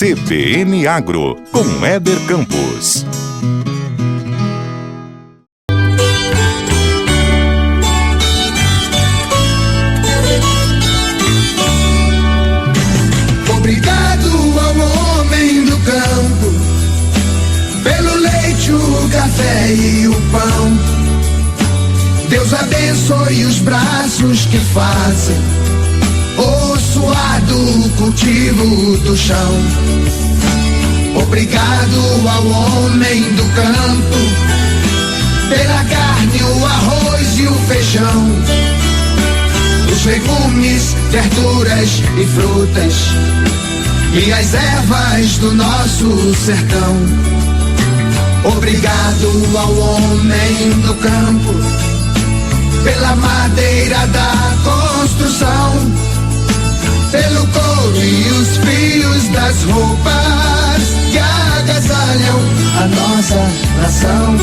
CBN Agro, com Éder Campos. Obrigado ao homem do campo, pelo leite, o café e o pão. Deus abençoe os braços que fazem o suado cultivo do chão. Obrigado ao homem do campo, pela carne, o arroz e o feijão, os legumes, verduras e frutas, e as ervas do nosso sertão. Obrigado ao homem do campo, pela madeira da construção, pelo couro e os fios das roupas que agasalham a nossa nação.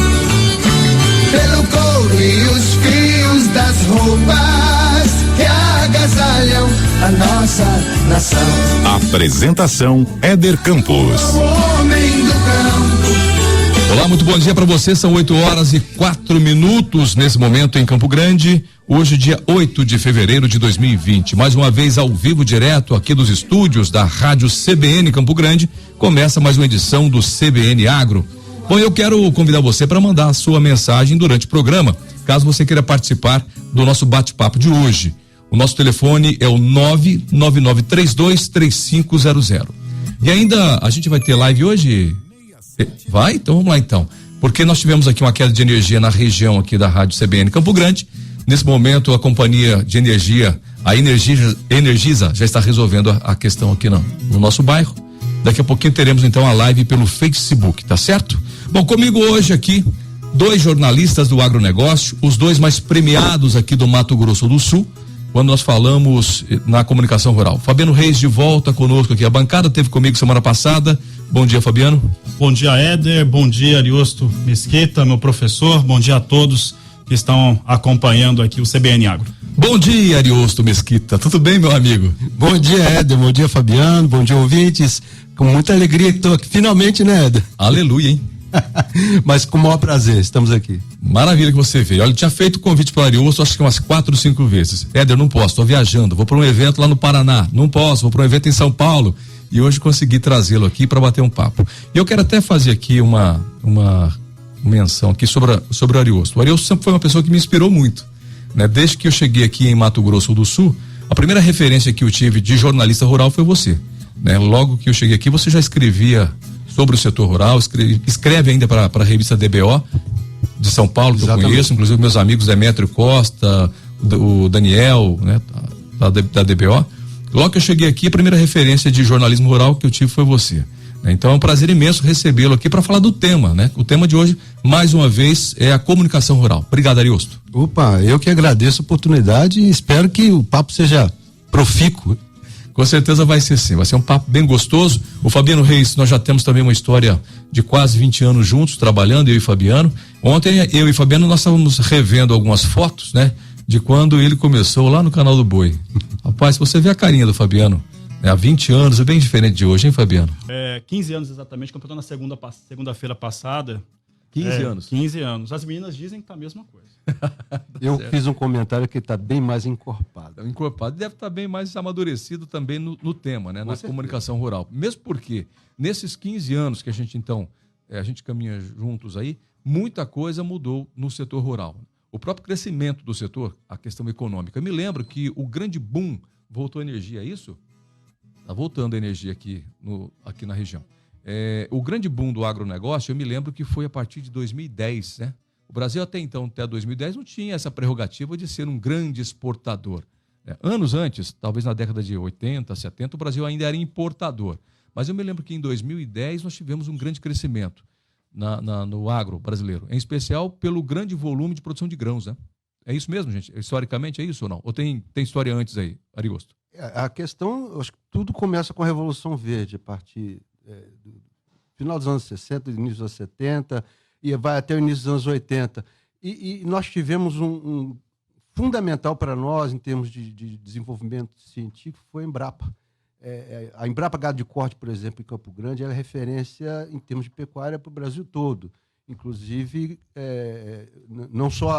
Pelo couro e os fios das roupas que agasalham a nossa nação. Apresentação: Éder Campos. O homem do campo. Olá, muito bom dia para você. São 8h04 nesse momento em Campo Grande. Hoje, dia 8 de fevereiro de 2020. Mais uma vez ao vivo, direto aqui dos estúdios da Rádio CBN Campo Grande. Começa mais uma edição do CBN Agro. Bom, eu quero convidar você para mandar a sua mensagem durante o programa, caso você queira participar do nosso bate-papo de hoje. O nosso telefone é o 999323500. E ainda a gente vai ter live hoje? Vai? Então vamos lá então. Porque nós tivemos aqui uma queda de energia na região aqui da Rádio CBN Campo Grande. Nesse momento a companhia de energia, a Energisa, já está resolvendo a questão aqui no nosso bairro. Daqui a pouquinho teremos então a live pelo Facebook, tá certo? Bom, comigo hoje aqui, dois jornalistas do agronegócio, os dois mais premiados aqui do Mato Grosso do Sul, quando nós falamos na comunicação rural. Fabiano Reis de volta conosco aqui. A bancada teve comigo semana passada. Bom dia, Fabiano. Bom dia, Éder. Bom dia, Ariosto Mesquita, meu professor. Bom dia a todos que estão acompanhando aqui o CBN Agro. Bom dia, Ariosto Mesquita. Tudo bem, meu amigo? Bom dia, Éder. Bom dia, Fabiano. Bom dia, ouvintes. Com muita alegria que estou aqui. Finalmente, né, Éder? Aleluia, hein? Mas com o maior prazer, estamos aqui. Maravilha que você veio. Olha, eu tinha feito o convite para o Ariosto, acho que umas 4 ou 5 vezes. Éder, não posso, estou viajando, vou para um evento lá no Paraná. Não posso, vou para um evento em São Paulo. E hoje consegui trazê-lo aqui para bater um papo. E eu quero até fazer aqui uma menção aqui sobre o Ariosto. O Ariosto sempre foi uma pessoa que me inspirou muito, né? Desde que eu cheguei aqui em Mato Grosso do Sul, a primeira referência que eu tive de jornalista rural foi você, né? Logo que eu cheguei aqui, você já escrevia sobre o setor rural, escreve ainda para a revista DBO de São Paulo, que Exatamente. eu conheço, inclusive meus amigos Demétrio Costa, o Daniel, né, da DBO. Logo que eu cheguei aqui, a primeira referência de jornalismo rural que eu tive foi você. Então é um prazer imenso recebê-lo aqui para falar do tema, né? O tema de hoje, mais uma vez, é a comunicação rural. Obrigado, Ariosto. Opa, eu que agradeço a oportunidade e espero que o papo seja profícuo. Com certeza vai ser sim, vai ser um papo bem gostoso. O Fabiano Reis, nós já temos também uma história de quase 20 anos juntos, trabalhando, eu e Fabiano. Ontem, eu e Fabiano, nós estávamos revendo algumas fotos, né? De quando ele começou lá no canal do Boi. Rapaz, se você vê a carinha do Fabiano, né, há 20 anos, é bem diferente de hoje, hein, Fabiano? 15 anos exatamente, completou na segunda-feira passada. 15 anos. 15 anos. As meninas dizem que tá a mesma coisa. Eu fiz um comentário que está bem mais encorpado. Encorpado, deve estar bem mais amadurecido também no tema, né? Na certeza. comunicação rural. Mesmo porque, nesses 15 anos que a gente, então, a gente caminha juntos aí, muita coisa mudou no setor rural. O próprio crescimento do setor, a questão econômica. Eu me lembro que o grande boom, voltou a energia, é isso? Está voltando a energia aqui na região. O grande boom do agronegócio, eu me lembro que foi a partir de 2010, né? O Brasil até então, até 2010, não tinha essa prerrogativa de ser um grande exportador, né? Anos antes, talvez na década de 80, 70, o Brasil ainda era importador. Mas eu me lembro que em 2010 nós tivemos um grande crescimento no agro brasileiro, em especial pelo grande volume de produção de grãos, né? É isso mesmo, gente? Historicamente é isso ou não? Ou tem história antes aí, Ariosto? A questão, acho que tudo começa com a Revolução Verde, a partir do final dos anos 60, início dos anos 70, e vai até o início dos anos 80. E nós tivemos um fundamental para nós, em termos de desenvolvimento científico, foi a Embrapa. A Embrapa Gado de Corte, por exemplo, em Campo Grande, ela é referência em termos de pecuária para o Brasil todo. Inclusive, não só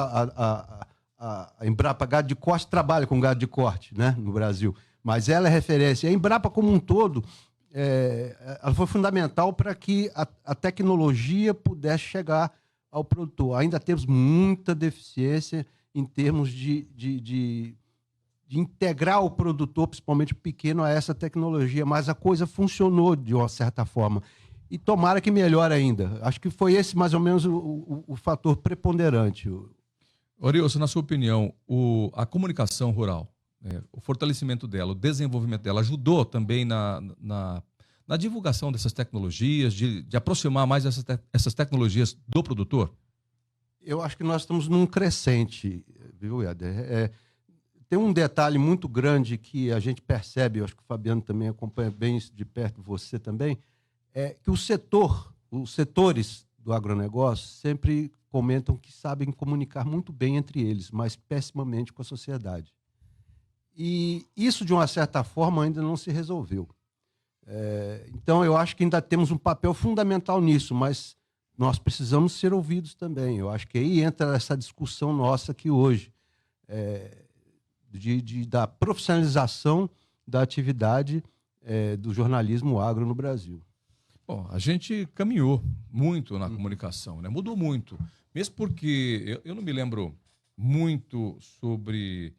a Embrapa Gado de Corte trabalha com gado de corte, né, no Brasil, mas ela é referência. A Embrapa, como um todo, ela foi fundamental para que a tecnologia pudesse chegar ao produtor. Ainda temos muita deficiência em termos de integrar o produtor, principalmente o pequeno, a essa tecnologia, mas a coisa funcionou de uma certa forma. E tomara que melhore ainda. Acho que foi esse, mais ou menos, o fator preponderante. Ariilson, na sua opinião, a comunicação rural, o fortalecimento dela, o desenvolvimento dela, ajudou também na divulgação dessas tecnologias, de aproximar mais essas tecnologias do produtor? Eu acho que nós estamos num crescente, viu, Éder? Tem um detalhe muito grande que a gente percebe, eu acho que o Fabiano também acompanha bem isso de perto, você também, que os setores do agronegócio sempre comentam que sabem comunicar muito bem entre eles, mas pessimamente com a sociedade. E isso, de uma certa forma, ainda não se resolveu. Então, eu acho que ainda temos um papel fundamental nisso, mas nós precisamos ser ouvidos também. Eu acho que aí entra essa discussão nossa aqui hoje, da profissionalização da atividade do jornalismo agro no Brasil. Bom, a gente caminhou muito na comunicação, né? Mudou muito. Mesmo porque eu não me lembro muito sobre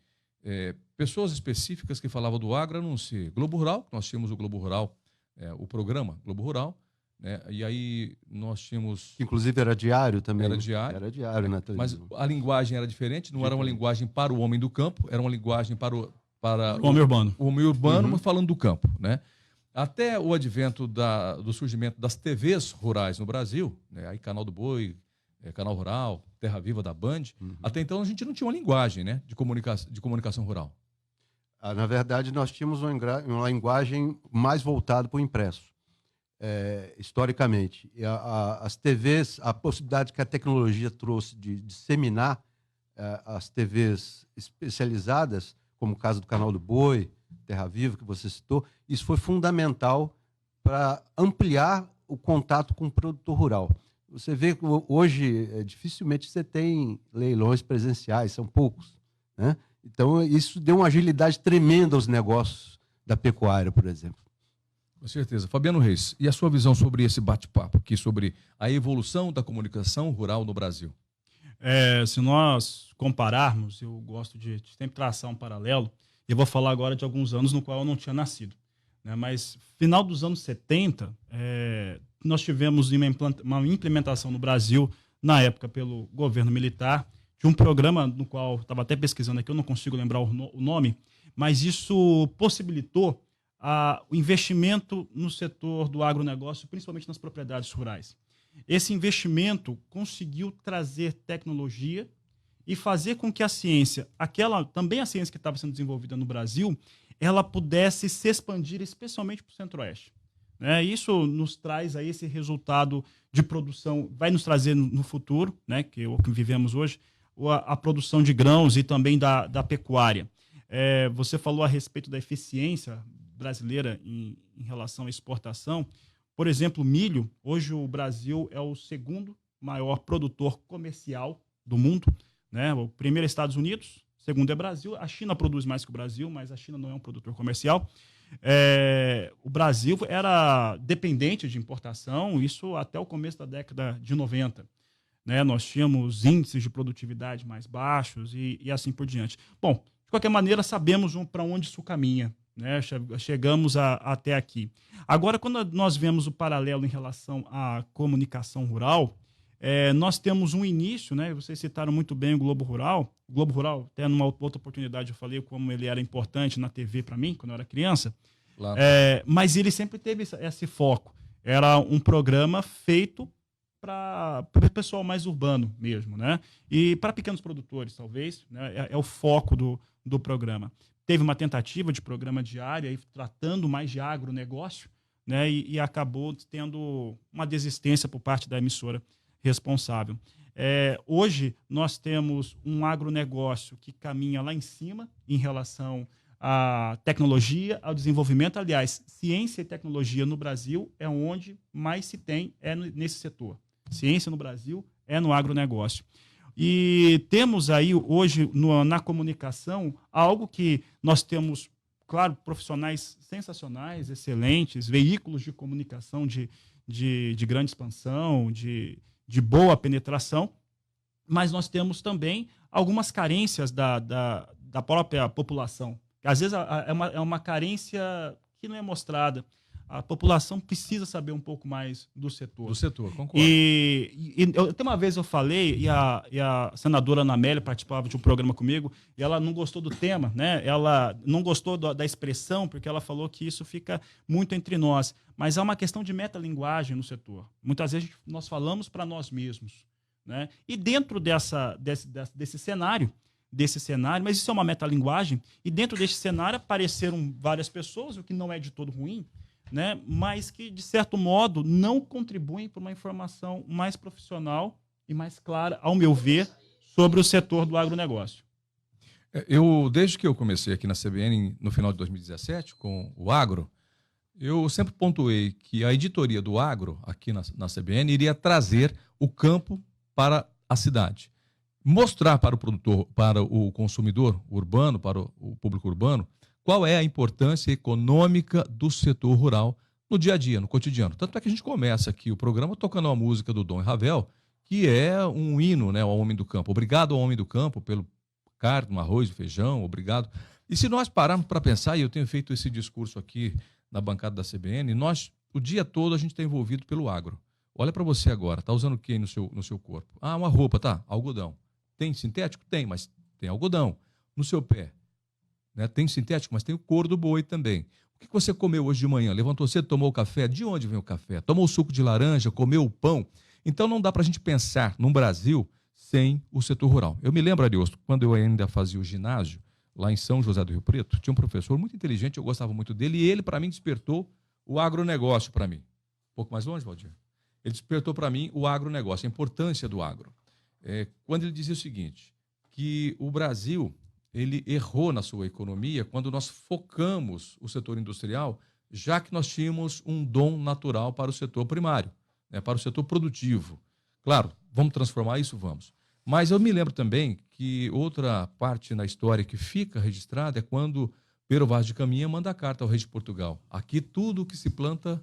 pessoas específicas que falavam do agro, a não ser Globo Rural, nós tínhamos o Globo Rural, o programa Globo Rural, né? E aí nós tínhamos... Inclusive era diário também. Era diário. Era diário na televisão. Mas a linguagem era diferente, não era uma linguagem para o homem do campo, era uma linguagem para o homem urbano. O homem urbano, mas falando do campo, né? Até o advento do surgimento das TVs rurais no Brasil, né? Aí Canal do Boi, Canal Rural, Terra Viva da Band, até então a gente não tinha uma linguagem, né, de comunicação rural. Na verdade, nós tínhamos uma linguagem mais voltada para o impresso, historicamente. E as TVs, a possibilidade que a tecnologia trouxe de disseminar as TVs especializadas, como o caso do Canal do Boi, Terra Viva, que você citou, isso foi fundamental para ampliar o contato com o produtor rural. Você vê que hoje, dificilmente você tem leilões presenciais, são poucos, né? Então, isso deu uma agilidade tremenda aos negócios da pecuária, por exemplo. Com certeza. Fabiano Reis, e a sua visão sobre esse bate-papo aqui, sobre a evolução da comunicação rural no Brasil? Se nós compararmos, eu gosto de sempre traçar um paralelo, e eu vou falar agora de alguns anos no qual eu não tinha nascido, né? Mas final dos anos 70, nós tivemos uma implementação no Brasil, na época pelo governo militar, de um programa no qual estava até pesquisando aqui, eu não consigo lembrar o nome, mas isso possibilitou o investimento no setor do agronegócio, principalmente nas propriedades rurais. Esse investimento conseguiu trazer tecnologia e fazer com que a ciência, também a ciência que estava sendo desenvolvida no Brasil, ela pudesse se expandir especialmente para o Centro-Oeste. Isso nos traz aí esse resultado de produção, vai nos trazer no futuro, né, que é o que vivemos hoje, a produção de grãos e também da pecuária. Você falou a respeito da eficiência brasileira em relação à exportação. Por exemplo, milho, hoje o Brasil é o segundo maior produtor comercial do mundo, né? O primeiro é Estados Unidos, o segundo é Brasil. A China produz mais que o Brasil, mas a China não é um produtor comercial. O Brasil era dependente de importação, isso até o começo da década de 90. Né? Nós tínhamos índices de produtividade mais baixos e assim por diante. Bom, de qualquer maneira, sabemos para onde isso caminha. Né? Chegamos até aqui. Agora, quando nós vemos o paralelo em relação à comunicação rural, nós temos um início, né? Vocês citaram muito bem o Globo Rural. O Globo Rural, até numa outra oportunidade eu falei como ele era importante na TV para mim, quando eu era criança. Claro. Mas ele sempre teve esse foco. Era um programa feito para o pessoal mais urbano mesmo, né? E para pequenos produtores, talvez, né? É o foco do programa. Teve uma tentativa de programa diário, aí, tratando mais de agronegócio, né? E acabou tendo uma desistência por parte da emissora responsável. Hoje, nós temos um agronegócio que caminha lá em cima em relação à tecnologia, ao desenvolvimento. Aliás, ciência e tecnologia no Brasil é onde mais se tem, nesse setor. Ciência no Brasil é no agronegócio. E temos aí hoje na comunicação algo que nós temos, claro, profissionais sensacionais, excelentes, veículos de comunicação de grande expansão, de boa penetração, mas nós temos também algumas carências da própria população. Às vezes é uma carência que não é mostrada. A população precisa saber um pouco mais do setor. Do setor, concordo. Até uma vez eu falei, e a senadora Ana Amélia participava de um programa comigo, e ela não gostou do tema, né? Ela não gostou da expressão, porque ela falou que isso fica muito entre nós. Mas há uma questão de metalinguagem no setor. Muitas vezes nós falamos para nós mesmos, né? E dentro desse cenário, mas isso é uma metalinguagem, e dentro desse cenário apareceram várias pessoas, o que não é de todo ruim, né, mas que, de certo modo, não contribuem para uma informação mais profissional e mais clara, ao meu ver, sobre o setor do agronegócio. Desde que eu comecei aqui na CBN, no final de 2017, com o agro, eu sempre pontuei que a editoria do agro, aqui na CBN, iria trazer o campo para a cidade. Mostrar para o produtor, para o consumidor urbano, para o público urbano, qual é a importância econômica do setor rural no dia a dia, no cotidiano. Tanto é que a gente começa aqui o programa tocando uma música do Dom e Ravel, que é um hino, né, ao homem do campo. Obrigado ao homem do campo pelo carne, arroz e feijão, obrigado. E se nós pararmos para pensar, e eu tenho feito esse discurso aqui na bancada da CBN, o dia todo, a gente está envolvido pelo agro. Olha para você agora, está usando o que no seu corpo? Ah, uma roupa, tá, algodão. Tem sintético? Tem, mas tem algodão. No seu pé, né? Tem sintético, mas tem o couro do boi também. O que você comeu hoje de manhã? Levantou cedo, tomou o café? De onde vem o café? Tomou o suco de laranja, comeu o pão? Então não dá para a gente pensar num Brasil sem o setor rural. Eu me lembro, Ariosto, quando eu ainda fazia o ginásio, lá em São José do Rio Preto, tinha um professor muito inteligente, eu gostava muito dele, e ele, para mim, despertou o agronegócio para mim. Um pouco mais longe, Valdir? Ele despertou para mim o agronegócio, a importância do agro. Quando ele dizia o seguinte, que o Brasil ele errou na sua economia quando nós focamos o setor industrial, já que nós tínhamos um dom natural para o setor primário, né, para o setor produtivo. Claro, vamos transformar isso? Vamos. Mas eu me lembro também que outra parte na história que fica registrada é quando Pero Vaz de Caminha manda a carta ao rei de Portugal. Aqui tudo o que se planta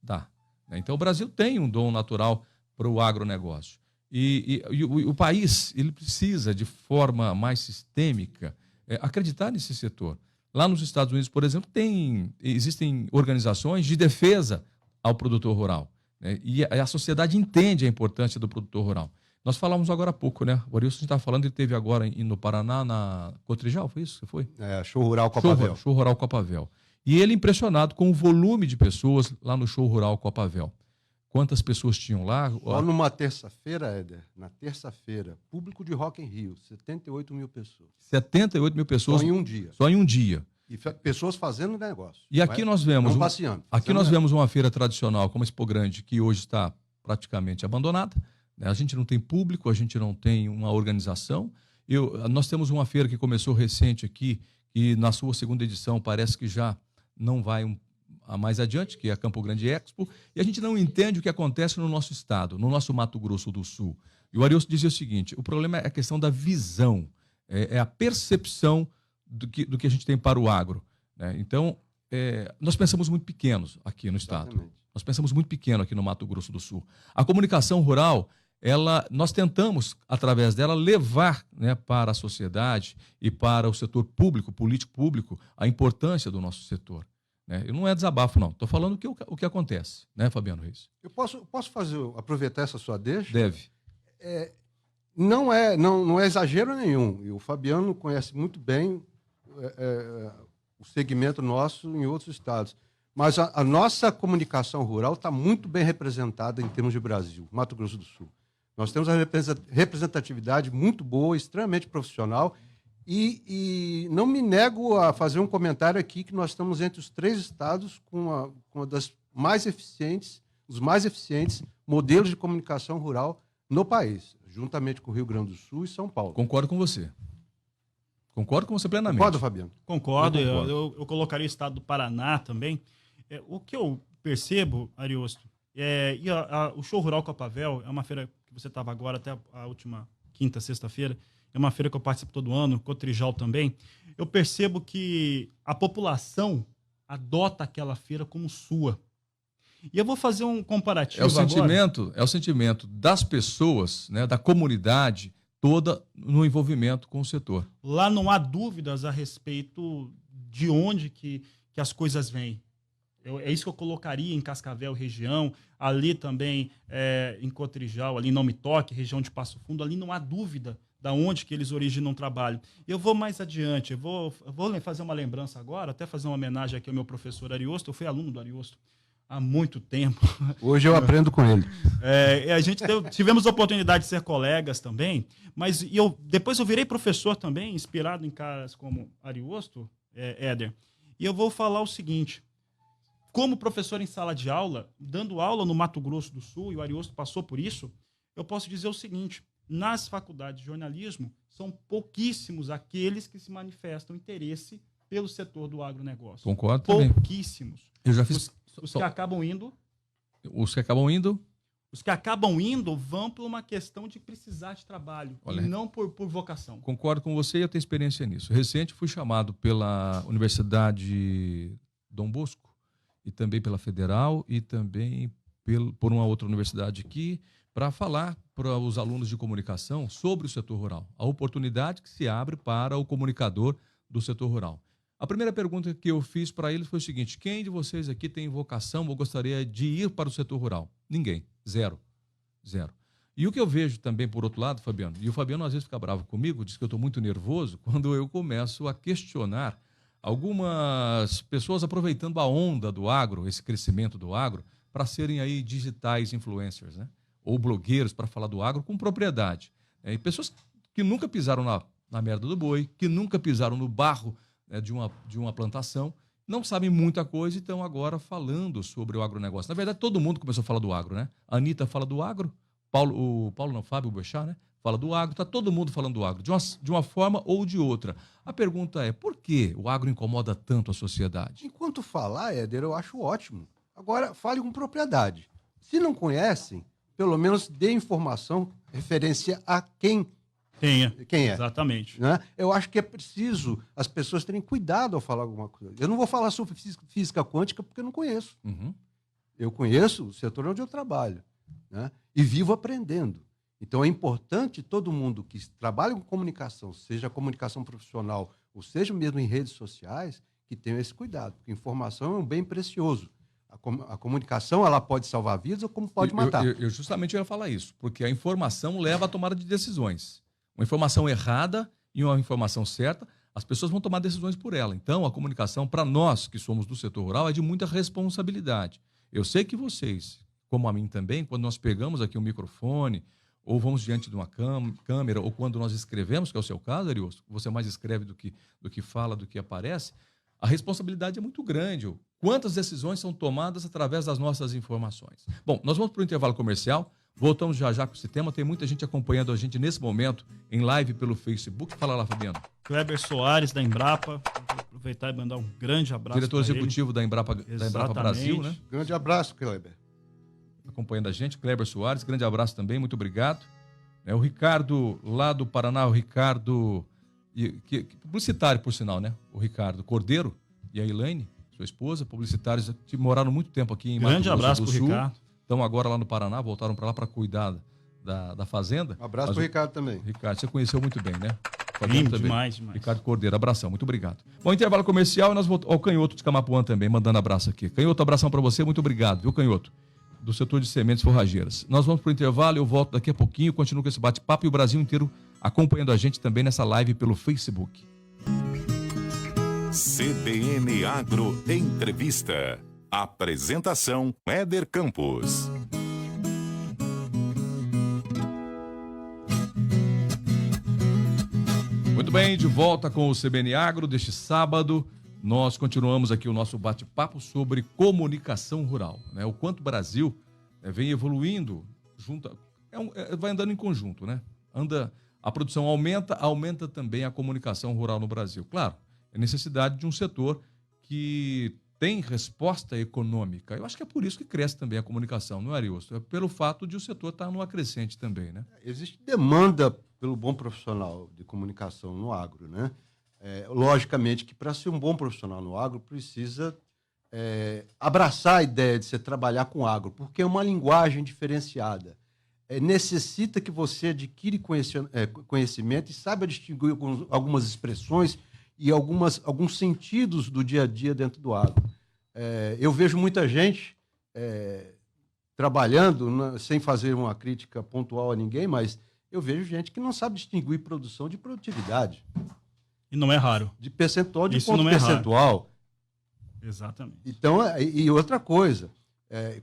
dá. Então o Brasil tem um dom natural para o agronegócio. E o país ele precisa, de forma mais sistêmica, acreditar nesse setor. Lá nos Estados Unidos, por exemplo, existem organizações de defesa ao produtor rural, né? E a sociedade entende a importância do produtor rural. Nós falamos agora há pouco, né? O Arilson estava falando, ele esteve agora no Paraná, na Cotrijal, foi isso que foi? Show Rural Copavel. Show Rural Copavel. E ele impressionado com o volume de pessoas lá no Show Rural Copavel. Quantas pessoas tinham lá? Só numa terça-feira, Éder, na terça-feira, público de Rock in Rio, 78 mil pessoas. 78 mil pessoas. Só em um dia. Só em um dia. E pessoas fazendo negócio. E aqui nós vemos... Não passeando. Aqui nós vemos uma feira tradicional como a Expo Grande, que hoje está praticamente abandonada, né? A gente não tem público, a gente não tem uma organização. Nós temos uma feira que começou recente aqui, e na sua segunda edição parece que já não vai a mais adiante, que é a Campo Grande Expo, e a gente não entende o que acontece no nosso estado, no nosso Mato Grosso do Sul. E o Arilson dizia o seguinte, o problema é a questão da visão, é a percepção do que a gente tem para o agro, né? Então, nós pensamos muito pequenos aqui no estado. Exatamente. Nós pensamos muito pequeno aqui no Mato Grosso do Sul. A comunicação rural, nós tentamos, através dela, levar, né, para a sociedade e para o setor público, político público, a importância do nosso setor. E não é desabafo, não. Estou falando o que acontece, né, Fabiano Reis? Eu posso aproveitar essa sua deixa? Deve. Não é exagero nenhum. E o Fabiano conhece muito bem o segmento nosso em outros estados. Mas a nossa comunicação rural está muito bem representada em termos de Brasil, Mato Grosso do Sul. Nós temos uma representatividade muito boa, extremamente profissional. E não me nego a fazer um comentário aqui que nós estamos entre os 3 estados com uma das mais eficientes, os mais eficientes modelos de comunicação rural no país, juntamente com o Rio Grande do Sul e São Paulo. Concordo com você. Concordo com você plenamente. Concorda, Fabiano? Concordo, Eu concordo. eu colocaria o estado do Paraná também. O que eu percebo, Ariosto, o Show Rural Copavel é uma feira que você estava agora até a última quinta, sexta-feira, é uma feira que eu participo todo ano, Cotrijal também. Eu percebo que a população adota aquela feira como sua. E eu vou fazer um comparativo agora. É o sentimento das pessoas, né, da comunidade toda no envolvimento com o setor. Lá não há dúvidas a respeito de onde que as coisas vêm. É isso que eu colocaria em Cascavel, região, ali também em Cotrijal, ali em Não Me Toque, região de Passo Fundo, ali não há dúvida da onde que eles originam o trabalho. Eu vou mais adiante, eu vou fazer uma lembrança agora, até fazer uma homenagem aqui ao meu professor Ariosto, eu fui aluno do Ariosto há muito tempo. Hoje eu aprendo com ele. Tivemos a oportunidade de ser colegas também, mas depois eu virei professor também, inspirado em caras como Ariosto, Éder, e eu vou falar o seguinte: como professor em sala de aula, dando aula no Mato Grosso do Sul, e o Ariosto passou por isso, eu posso dizer o seguinte: nas faculdades de jornalismo, são pouquíssimos aqueles que se manifestam interesse pelo setor do agronegócio. Concordo também. Pouquíssimos. Eu já fiz... Os que acabam indo... Os que acabam indo... Os que acabam indo vão por uma questão de precisar de trabalho, e não por vocação. Concordo com você e eu tenho experiência nisso. Recente fui chamado pela Universidade Dom Bosco, e também pela Federal, e também por uma outra universidade aqui, para falar para os alunos de comunicação sobre o setor rural. A oportunidade que se abre para o comunicador do setor rural. A primeira pergunta que eu fiz para eles foi o seguinte: quem de vocês aqui tem vocação ou gostaria de ir para o setor rural? Ninguém. Zero. E o que eu vejo também, por outro lado, Fabiano, e o Fabiano às vezes fica bravo comigo, diz que eu estou muito nervoso, quando eu começo a questionar algumas pessoas aproveitando a onda do agro, esse crescimento do agro, para serem aí digitais influencers, né? Ou blogueiros para falar do agro com propriedade. E pessoas que nunca pisaram na merda do boi, que nunca pisaram no barro, né, de uma plantação, não sabem muita coisa e estão agora falando sobre o agronegócio. Na verdade, todo mundo começou a falar do agro, né? A Anitta fala do agro, Fábio Boechat, né? Fala do agro, está todo mundo falando do agro, de uma forma ou de outra. A pergunta é, por que o agro incomoda tanto a sociedade? Enquanto falar, Éder, eu acho ótimo. Agora, fale com propriedade. Se não conhecem, pelo menos dê informação, referência a quem é. Exatamente. Né? Eu acho que é preciso as pessoas terem cuidado ao falar alguma coisa. Eu não vou falar sobre física quântica porque eu não conheço. Uhum. Eu conheço o setor onde eu trabalho, né? E vivo aprendendo. Então é importante todo mundo que trabalha com comunicação, seja comunicação profissional ou seja mesmo em redes sociais, que tenha esse cuidado, porque informação é um bem precioso. A comunicação, ela pode salvar vidas ou como pode matar. Eu justamente ia falar isso, porque a informação leva à tomada de decisões. Uma informação errada e uma informação certa, as pessoas vão tomar decisões por ela. Então, a comunicação, para nós que somos do setor rural, é de muita responsabilidade. Eu sei que vocês, como a mim também, quando nós pegamos aqui um microfone, ou vamos diante de uma câmera, ou quando nós escrevemos, que é o seu caso, Ariosto, você mais escreve do que fala, do que aparece, a responsabilidade é muito grande. Quantas decisões são tomadas através das nossas informações? Bom, nós vamos para o intervalo comercial, voltamos já com esse tema, tem muita gente acompanhando a gente nesse momento, em live pelo Facebook. Fala lá, Fabiano. Kleber Soares, da Embrapa, vou aproveitar e mandar um grande abraço. Diretor executivo da Embrapa Brasil, né? Grande abraço, Kleber. Acompanhando a gente, Kleber Soares, grande abraço também, muito obrigado. O Ricardo, lá do Paraná, o Ricardo, publicitário, por sinal, né? O Ricardo Cordeiro e a Elaine, sua esposa, publicitários que moraram muito tempo aqui em Mato Grosso do Sul. Grande abraço pro Ricardo. Estão agora lá no Paraná, voltaram para lá para cuidar da fazenda. Um abraço pro Ricardo também. Ricardo, você conheceu muito bem, né? Sim, demais. Ricardo Cordeiro, abração, muito obrigado. Bom, intervalo comercial e nós voltamos. Ó, o Canhoto de Camapuã também, mandando abraço aqui. Canhoto, abração para você, muito obrigado, viu, Canhoto? Do setor de sementes forrageiras. Nós vamos para o intervalo, eu volto daqui a pouquinho, continuo com esse bate-papo e o Brasil inteiro acompanhando a gente também nessa live pelo Facebook. CBN Agro Entrevista. Apresentação Éder Campos. Muito bem, de volta com o CBN Agro deste sábado. Nós continuamos aqui o nosso bate-papo sobre comunicação rural, né? O quanto o Brasil vem evoluindo, vai andando em conjunto, né? A produção aumenta também a comunicação rural no Brasil. Claro, é necessidade de um setor que tem resposta econômica. Eu acho que é por isso que cresce também a comunicação, não é, Ariosto? É pelo fato de o setor estar numa crescente também, né? Existe demanda pelo bom profissional de comunicação no agro, né? Logicamente que para ser um bom profissional no agro precisa abraçar a ideia de você trabalhar com agro, porque é uma linguagem diferenciada. Necessita que você adquire conhecimento e saiba distinguir algumas expressões e alguns sentidos do dia a dia dentro do agro. Eu vejo muita gente trabalhando, sem fazer uma crítica pontual a ninguém, mas eu vejo gente que não sabe distinguir produção de produtividade. E não é raro. De percentual de Isso ponto não é percentual. Raro. Exatamente. Então, e outra coisa,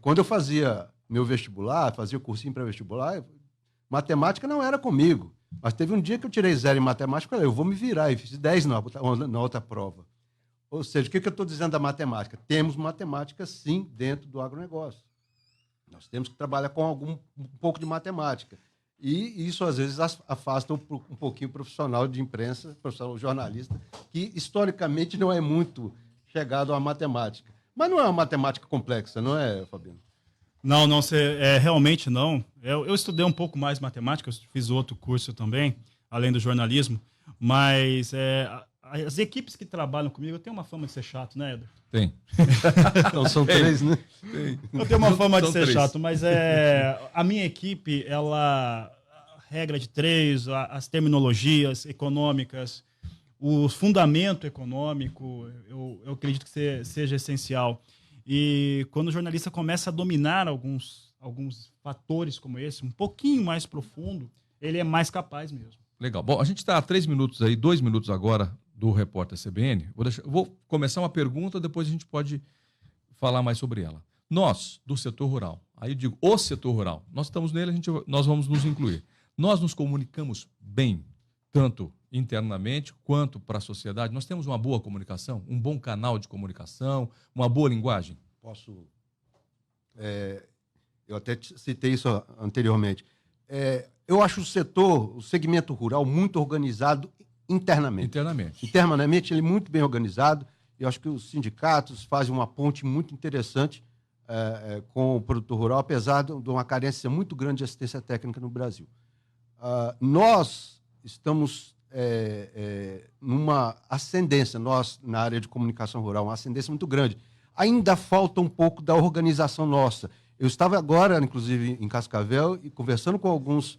quando eu fazia meu vestibular, fazia o cursinho pré-vestibular, matemática não era comigo. Mas teve um dia que eu tirei 0 em matemática, eu vou me virar, e fiz 10 na outra prova. Ou seja, o que eu estou dizendo da matemática? Temos matemática, sim, dentro do agronegócio. Nós temos que trabalhar com um pouco de matemática. E isso, às vezes, afasta um pouquinho o profissional de imprensa, profissional jornalista, que, historicamente, não é muito chegado à matemática. Mas não é uma matemática complexa, não é, Fabiano? Não, realmente não. Eu estudei um pouco mais matemática, eu fiz outro curso também, além do jornalismo, mas as equipes que trabalham comigo, eu tenho uma fama de ser chato, né, Eder? Tem. Então são 3, né? Tem. Eu tenho uma fama de São ser 3. chato, mas a minha equipe, a regra de 3, as terminologias econômicas, o fundamento econômico, eu acredito que seja essencial. E quando o jornalista começa a dominar alguns fatores como esse, um pouquinho mais profundo, ele é mais capaz mesmo. Legal. Bom, a gente está a 3 minutos aí, 2 minutos agora do Repórter CBN. Vou começar uma pergunta, depois a gente pode falar mais sobre ela. Nós, do setor rural, aí eu digo o setor rural, nós estamos nele, nós vamos nos incluir. Nós nos comunicamos bem, tanto internamente quanto para a sociedade. Nós temos uma boa comunicação, um bom canal de comunicação, uma boa linguagem? Posso... eu até citei isso anteriormente. Eu acho o segmento rural muito organizado internamente. Internamente, ele é muito bem organizado. Eu acho que os sindicatos fazem uma ponte muito interessante com o produtor rural, apesar de uma carência muito grande de assistência técnica no Brasil. Nós estamos numa ascendência, nós, na área de comunicação rural, uma ascendência muito grande. Ainda falta um pouco da organização nossa. Eu estava agora, inclusive, em Cascavel, e conversando com alguns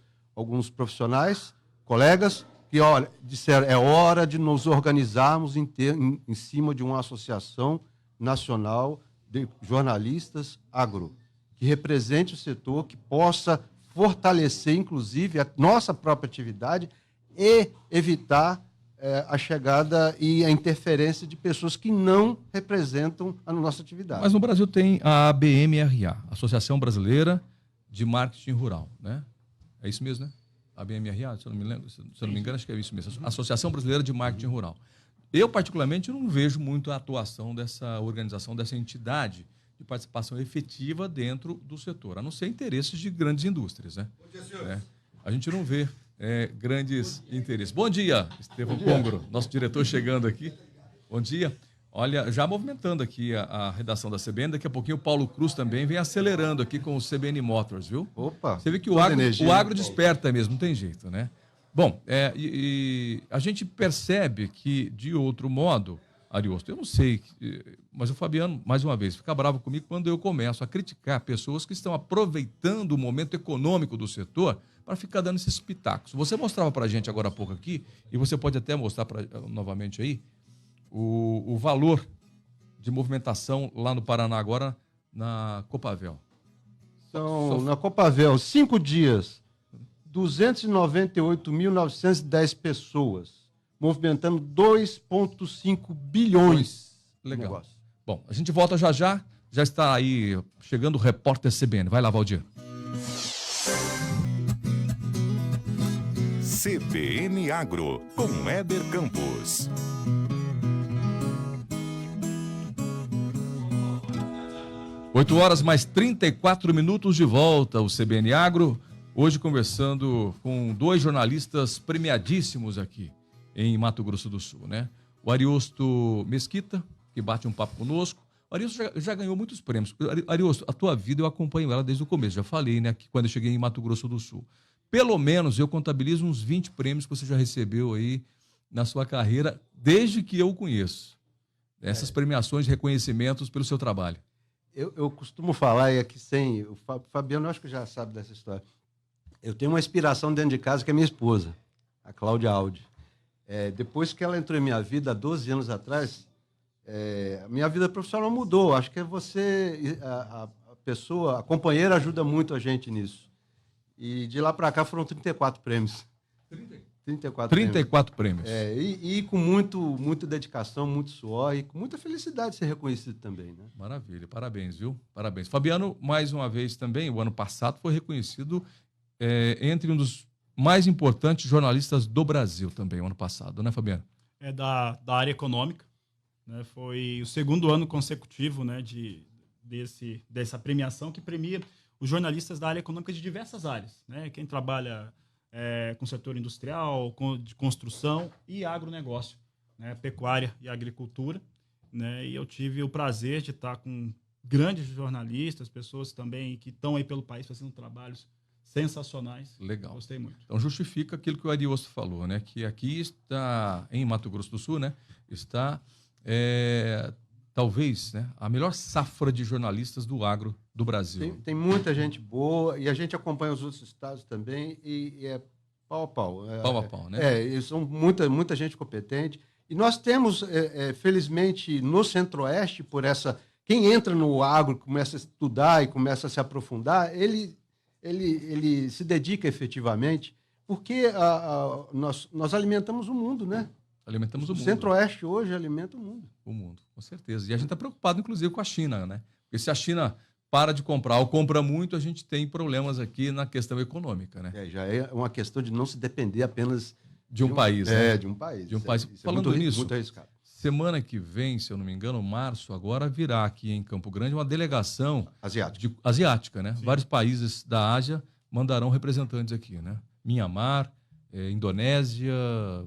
profissionais, colegas, que disseram é hora de nos organizarmos em cima de uma associação nacional de jornalistas agro, que represente o setor, que possa fortalecer, inclusive, a nossa própria atividade e evitar a chegada e a interferência de pessoas que não representam a nossa atividade. Mas no Brasil tem a ABMRA, Associação Brasileira de Marketing Rural, né? É isso mesmo, né? A ABMRA, se eu não me engano, acho que é isso mesmo. Associação Brasileira de Marketing Rural. Eu, particularmente, não vejo muito a atuação dessa organização, dessa entidade de participação efetiva dentro do setor, a não ser interesses de grandes indústrias, né? Bom dia, senhores. A gente não vê grandes interesses. Bom dia, Estevão Congro, nosso diretor chegando aqui. Bom dia. Olha, já movimentando aqui a redação da CBN, daqui a pouquinho o Paulo Cruz também vem acelerando aqui com o CBN Motors, viu? Opa! Você vê que o agro desperta mesmo, não tem jeito, né? Bom, a gente percebe que, de outro modo, Ariosto, eu não sei, mas o Fabiano, mais uma vez, fica bravo comigo quando eu começo a criticar pessoas que estão aproveitando o momento econômico do setor para ficar dando esses pitacos. Você mostrava para a gente agora há pouco aqui, e você pode até mostrar novamente aí, o valor de movimentação lá no Paraná agora na Copavel. Na Copavel, 5 dias, 298.910 pessoas, movimentando 2,5 bilhões. Legal. Bom, a gente volta já está aí chegando o Repórter CBN. Vai lá, Valdir. CBN Agro, com Éder Campos. Oito horas mais 34 minutos de volta, o CBN Agro, Hoje conversando com dois jornalistas premiadíssimos aqui em Mato Grosso do Sul, né? O Ariosto Mesquita, que bate um papo conosco. O Ariosto já ganhou muitos prêmios. Ariosto, a tua vida eu acompanho ela desde o começo. Já falei, né? Que quando eu cheguei em Mato Grosso do Sul. Pelo menos eu contabilizo uns 20 prêmios que você já recebeu aí na sua carreira, desde que eu o conheço. Essas premiações, reconhecimentos pelo seu trabalho. Eu costumo falar, e aqui sem... O Fabiano, eu acho que já sabe dessa história. Eu tenho uma inspiração dentro de casa, que é minha esposa, a Cláudia Aldi. Depois que ela entrou em minha vida, há 12 anos atrás, a minha vida profissional mudou. Acho que a pessoa, a companheira ajuda muito a gente nisso. E de lá para cá foram 34 prêmios. 34 prêmios. E com muita dedicação, muito suor e com muita felicidade de ser reconhecido também, né? Maravilha, parabéns, viu? Parabéns. Fabiano, mais uma vez também, o ano passado foi reconhecido entre um dos mais importantes jornalistas do Brasil também, o ano passado, né, Fabiano? Da área econômica, né? Foi o segundo ano consecutivo, né, dessa premiação que premia os jornalistas da área econômica de diversas áreas, né? Quem trabalha com o setor industrial, de construção e agronegócio, né? Pecuária e agricultura, né? E eu tive o prazer de estar com grandes jornalistas, pessoas também que estão aí pelo país fazendo trabalhos sensacionais. Legal. Gostei muito. Então justifica aquilo que o Ariosto falou, né? Que aqui está, em Mato Grosso do Sul, né? Está, talvez, né? A melhor safra de jornalistas do agro do Brasil. Tem muita gente boa e a gente acompanha os outros estados também e é pau a pau. Pau a pau, né? E são muita gente competente. E nós temos, felizmente, no Centro-Oeste, quem entra no agro, começa a estudar e começa a se aprofundar, ele se dedica efetivamente, porque nós alimentamos o mundo, né? Alimentamos o mundo. O Centro-Oeste hoje alimenta o mundo. O mundo, com certeza. E a gente está preocupado, inclusive, com a China, né? Porque se a China para de comprar ou compra muito, a gente tem problemas aqui na questão econômica, né? Já é uma questão de não se depender apenas de um país, né? De um país. De um país. Isso Falando nisso, muito arriscado. semana que vem, se eu não me engano, março, agora virá aqui em Campo Grande uma delegação asiática, né? Sim. Vários países da Ásia mandarão representantes aqui, né? Myanmar, Indonésia,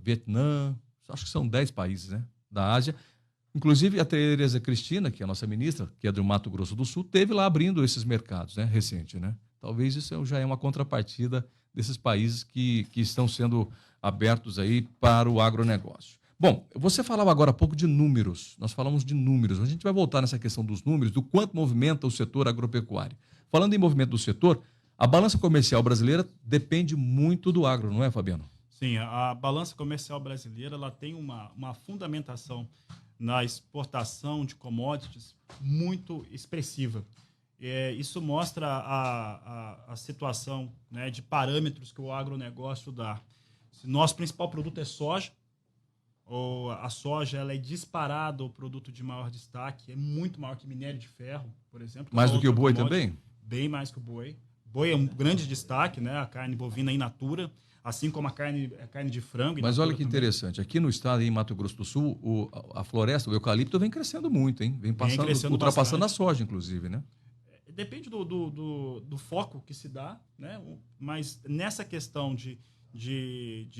Vietnã, acho que são 10 países, né? Da Ásia. Inclusive, a Tereza Cristina, que é a nossa ministra, que é do Mato Grosso do Sul, teve lá abrindo esses mercados, né? Recente, né? Talvez isso já é uma contrapartida desses países que estão sendo abertos aí para o agronegócio. Bom, você falava agora há pouco de números. Nós falamos de números. A gente vai voltar nessa questão dos números, do quanto movimenta o setor agropecuário. Falando em movimento do setor, a balança comercial brasileira depende muito do agro, não é, Fabiano? Sim, a balança comercial brasileira ela tem uma fundamentação na exportação de commodities muito expressiva. Isso mostra a situação, né, de parâmetros que o agronegócio dá. Se nosso principal produto é soja, a soja ela é disparada o produto de maior destaque, é muito maior que minério de ferro, por exemplo. Mais do que o boi também? Bem mais que o boi. Boi é um grande destaque, né, a carne bovina in natura. Assim como a carne de frango. Mas olha que interessante, aqui no estado, em Mato Grosso do Sul, a floresta, o eucalipto vem crescendo muito, hein? Vem ultrapassando bastante a soja, inclusive, né? Depende do foco que se dá, né? Mas nessa questão de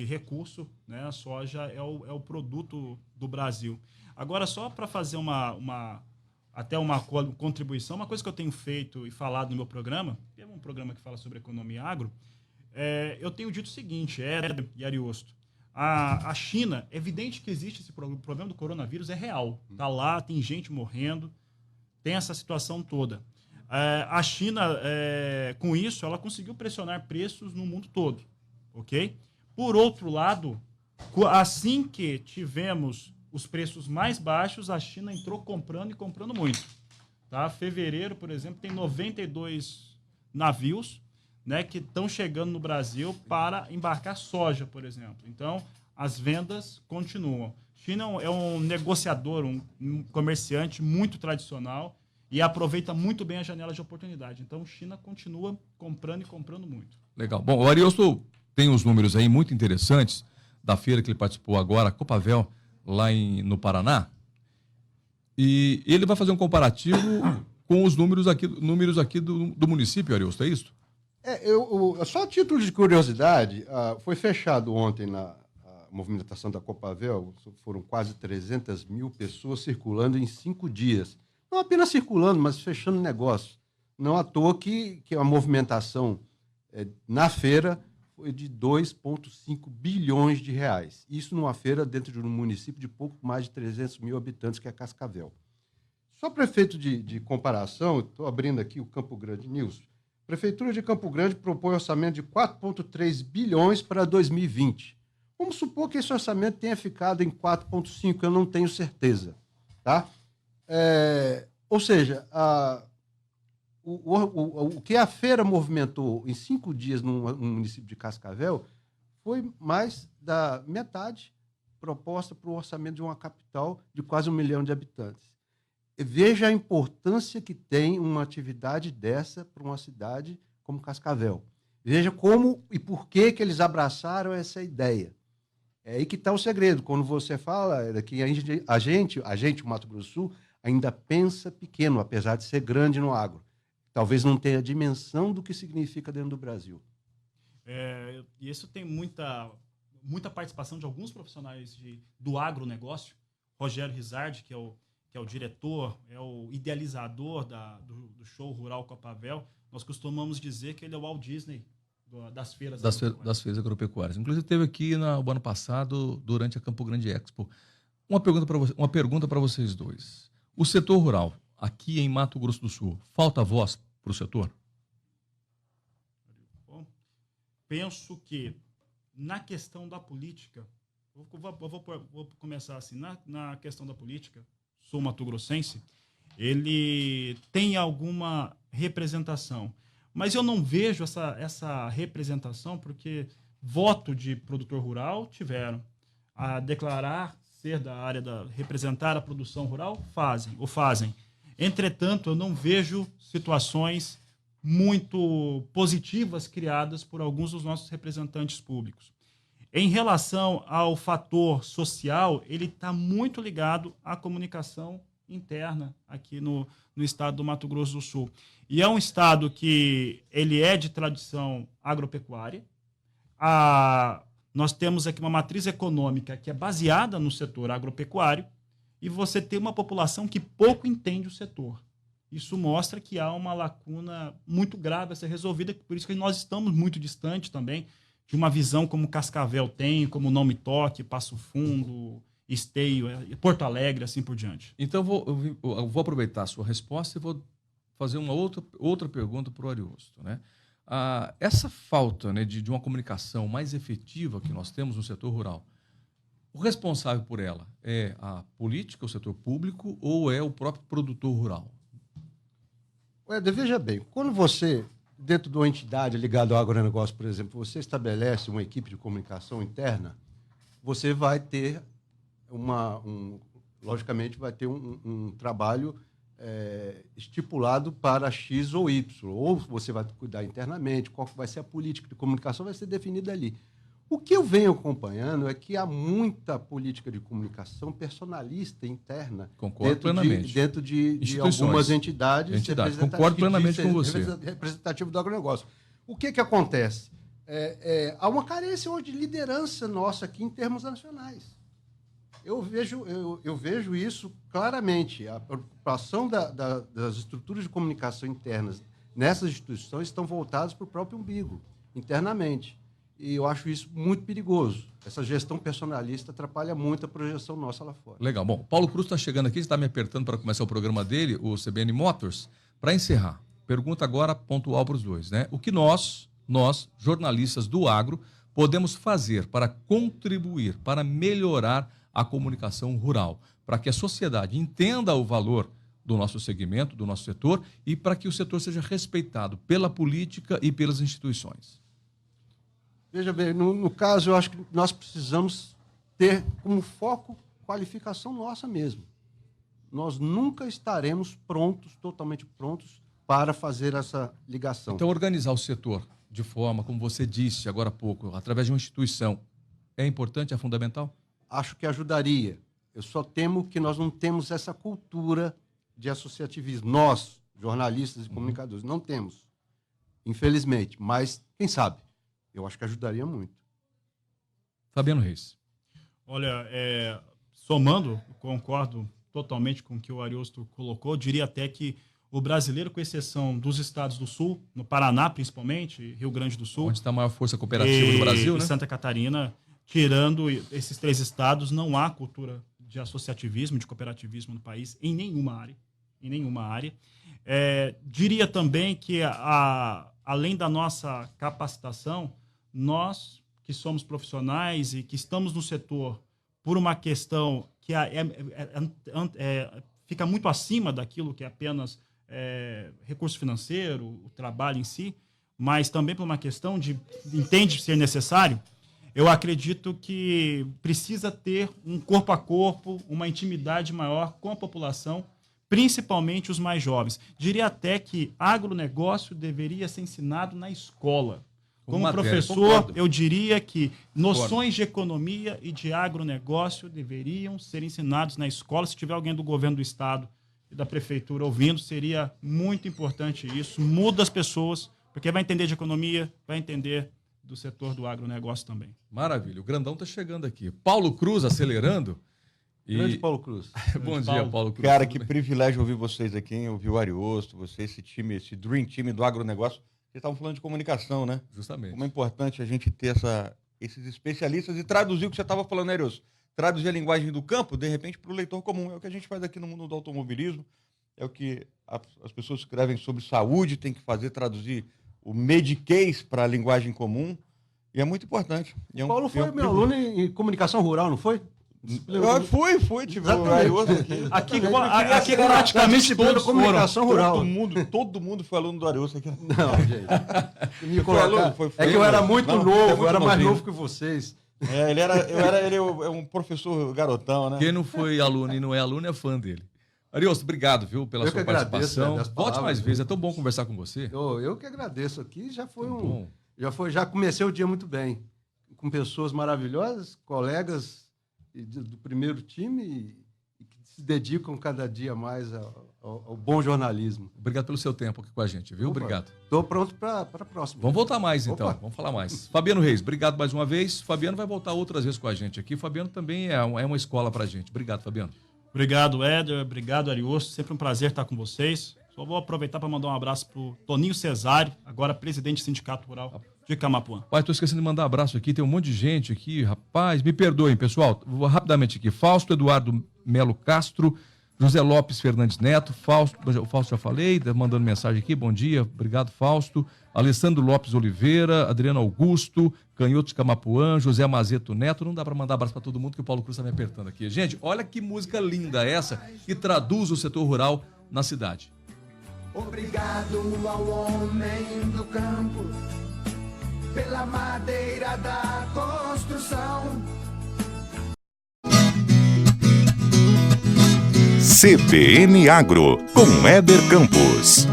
recurso, né? A soja é o produto do Brasil. Agora, só para fazer até uma contribuição, uma coisa que eu tenho feito e falado no meu programa, que é um programa que fala sobre economia agro, eu tenho dito o seguinte, e Ariosto, a China, é evidente que existe esse problema do coronavírus, é real. Está lá, tem gente morrendo, tem essa situação toda. A China, com isso, ela conseguiu pressionar preços no mundo todo, ok? Por outro lado, assim que tivemos os preços mais baixos, a China entrou comprando e comprando muito. Tá? Fevereiro, por exemplo, tem 92 navios, né, que estão chegando no Brasil para embarcar soja, por exemplo. Então, as vendas continuam. China é um negociador, um comerciante muito tradicional e aproveita muito bem a janela de oportunidade. Então, China continua comprando e comprando muito. Legal. Bom, o Ariosto tem uns números aí muito interessantes da feira que ele participou agora, a Copavel, lá no Paraná. E ele vai fazer um comparativo com os números aqui do município, Ariosto, é isso? Só a título de curiosidade, foi fechado ontem a movimentação da Copavel, foram quase 300 mil pessoas circulando em 5 dias. Não apenas circulando, mas fechando negócio. Não à toa que a movimentação na feira foi de 2,5 bilhões de reais. Isso numa feira dentro de um município de pouco mais de 300 mil habitantes, que é Cascavel. Só para efeito de comparação, estou abrindo aqui o Campo Grande News. A Prefeitura de Campo Grande propõe orçamento de 4,3 bilhões para 2020. Vamos supor que esse orçamento tenha ficado em 4,5, eu não tenho certeza. Tá? Ou seja, o que a feira movimentou em 5 dias no município de Cascavel foi mais da metade proposta para o orçamento de uma capital de quase 1 milhão de habitantes. Veja a importância que tem uma atividade dessa para uma cidade como Cascavel. Veja como e por que eles abraçaram essa ideia. É aí que está o segredo. Quando você fala que a gente, o Mato Grosso do Sul, ainda pensa pequeno, apesar de ser grande no agro. Talvez não tenha a dimensão do que significa dentro do Brasil. E isso tem muita participação de alguns profissionais do agronegócio. Rogério Rizardi, que é o diretor, é o idealizador do show rural Copavel. Nós costumamos dizer que ele é o Walt Disney das feiras agropecuárias. Inclusive, teve aqui no ano passado, durante a Campo Grande Expo. Uma pergunta para vocês dois. O setor rural, aqui em Mato Grosso do Sul, falta voz para o setor? Bom, penso que, na questão da política, vou começar assim, na questão da política, sou mato-grossense, ele tem alguma representação. Mas eu não vejo essa representação porque voto de produtor rural tiveram. A declarar ser da área representar a produção rural, fazem. Entretanto, eu não vejo situações muito positivas criadas por alguns dos nossos representantes públicos. Em relação ao fator social, ele está muito ligado à comunicação interna aqui no estado do Mato Grosso do Sul. E é um estado que ele é de tradição agropecuária. Nós temos aqui uma matriz econômica que é baseada no setor agropecuário e você tem uma população que pouco entende o setor. Isso mostra que há uma lacuna muito grave a ser resolvida, por isso que nós estamos muito distantes também de uma visão como Cascavel tem, como Não Me Toque, Passo Fundo, Esteio, Porto Alegre, assim por diante. Então, eu vou aproveitar a sua resposta e vou fazer uma outra pergunta para o Ariosto, né? Essa falta, né, de uma comunicação mais efetiva que nós temos no setor rural, o responsável por ela é a política, o setor público, ou é o próprio produtor rural? Veja bem, quando você, dentro de uma entidade ligada ao agronegócio, por exemplo, você estabelece uma equipe de comunicação interna, você vai ter logicamente, vai ter um trabalho estipulado para X ou Y, ou você vai cuidar internamente, qual vai ser a política de comunicação, vai ser definida ali. O que eu venho acompanhando é que há muita política de comunicação personalista interna dentro de algumas entidades. Concordo plenamente com você. Representativo do agronegócio. O que acontece? Há uma carência hoje de liderança nossa aqui em termos nacionais. Eu vejo isso claramente. A preocupação das estruturas de comunicação internas nessas instituições estão voltadas para o próprio umbigo, internamente. E eu acho isso muito perigoso. Essa gestão personalista atrapalha muito a projeção nossa lá fora. Legal. Bom, Paulo Cruz está chegando aqui, está me apertando para começar o programa dele, o CBN Motors. Para encerrar, pergunta agora pontual para os dois, né? O que nós, jornalistas do agro, podemos fazer para contribuir, para melhorar a comunicação rural, para que a sociedade entenda o valor do nosso segmento, do nosso setor, e para que o setor seja respeitado pela política e pelas instituições? Veja bem, no caso, eu acho que nós precisamos ter como foco qualificação nossa mesmo. Nós nunca estaremos totalmente prontos, para fazer essa ligação. Então, organizar o setor de forma, como você disse agora há pouco, através de uma instituição, é importante, é fundamental? Acho que ajudaria. Eu só temo que nós não temos essa cultura de associativismo. Nós, jornalistas e comunicadores, não temos. infelizmente. Mas, quem sabe? Eu acho que ajudaria muito. Fabiano Reis. Olha, somando, concordo totalmente com o que o Ariosto colocou, diria até que o brasileiro, com exceção dos estados do Sul, no Paraná principalmente, Rio Grande do Sul, Onde está a maior força cooperativa do Brasil, e né? Santa Catarina, tirando esses 3 estados, não há cultura de associativismo, de cooperativismo no país, em nenhuma área. Em nenhuma área. Diria também que, além da nossa capacitação, nós que somos profissionais e que estamos no setor por uma questão que fica muito acima daquilo que é apenas recurso financeiro, o trabalho em si, mas também por uma questão de entende ser necessário, eu acredito que precisa ter um corpo a corpo, uma intimidade maior com a população, principalmente os mais jovens. Diria até que agronegócio deveria ser ensinado na escola. Como professor, concordo. eu diria que noções de economia e de agronegócio deveriam ser ensinados na escola. Se tiver alguém do governo do estado e da prefeitura ouvindo, seria muito importante isso. Muda as pessoas, porque vai entender de economia, vai entender do setor do agronegócio também. Maravilha. O grandão está chegando aqui. Paulo Cruz acelerando. Grande Paulo Cruz. Bom dia, Paulo Cruz. Cara, Tudo que bem? privilégio ouvir vocês aqui, hein? Ouvir o Ariosto, você, esse time, esse Dream Team do agronegócio. Vocês estavam falando de comunicação, né? Justamente. Como é importante a gente ter esses especialistas e traduzir o que você estava falando, né, Ariosto? Traduzir a linguagem do campo, de repente, para o leitor comum. É o que a gente faz aqui no mundo do automobilismo, é o que as pessoas que escrevem sobre saúde têm que fazer, traduzir o Medicase para a linguagem comum. E é muito importante. E Paulo foi meu aluno em comunicação rural, não foi? Eu fui, tipo, o Exatamente. Ariosto Aqui praticamente todos foram. comunicação rural. Todo mundo foi aluno do Ariosto aqui. Não, gente. Me Foi colocar- aluno? Foi- é que eu era muito Não, novo, você é muito eu era mais novinho. novo que vocês. Ele é um professor garotão, né? Quem não foi aluno e não é aluno é fã dele. Ariosto, obrigado, viu, pela Eu sua que agradeço, participação. das Volte palavras, mais né? vezes, é tão bom conversar com você. Eu que agradeço aqui, já foi Bom. já comecei o dia muito bem, com pessoas maravilhosas, colegas do primeiro time e que se dedicam cada dia mais ao bom jornalismo. Obrigado pelo seu tempo aqui com a gente, viu? Opa. Obrigado. Estou pronto para a próxima. Vamos voltar mais, então. Opa. Vamos falar mais. Fabiano Reis, obrigado mais uma vez. Fabiano vai voltar outras vezes com a gente aqui. Fabiano também é uma escola pra gente. Obrigado, Fabiano. Obrigado, Éder. Obrigado, Ariosto. Sempre um prazer estar com vocês. Só vou aproveitar para mandar um abraço para o Toninho Cesário, agora presidente do Sindicato Rural de Camapuã. Pai, tô esquecendo de mandar um abraço aqui. Tem um monte de gente aqui, rapaz. Me perdoem, pessoal. Vou rapidamente aqui. Fausto Eduardo Melo Castro, José Lopes Fernandes Neto, o Fausto já falei, mandando mensagem aqui. Bom dia, obrigado, Fausto. Alessandro Lopes Oliveira, Adriano Augusto, Canhotos Camapuã, José Mazeto Neto. Não dá para mandar abraço para todo mundo que o Paulo Cruz está me apertando aqui. Gente, olha que música linda essa que traduz o setor rural na cidade. Obrigado ao homem do campo pela madeira da construção. CBN Agro, com Éder Campos.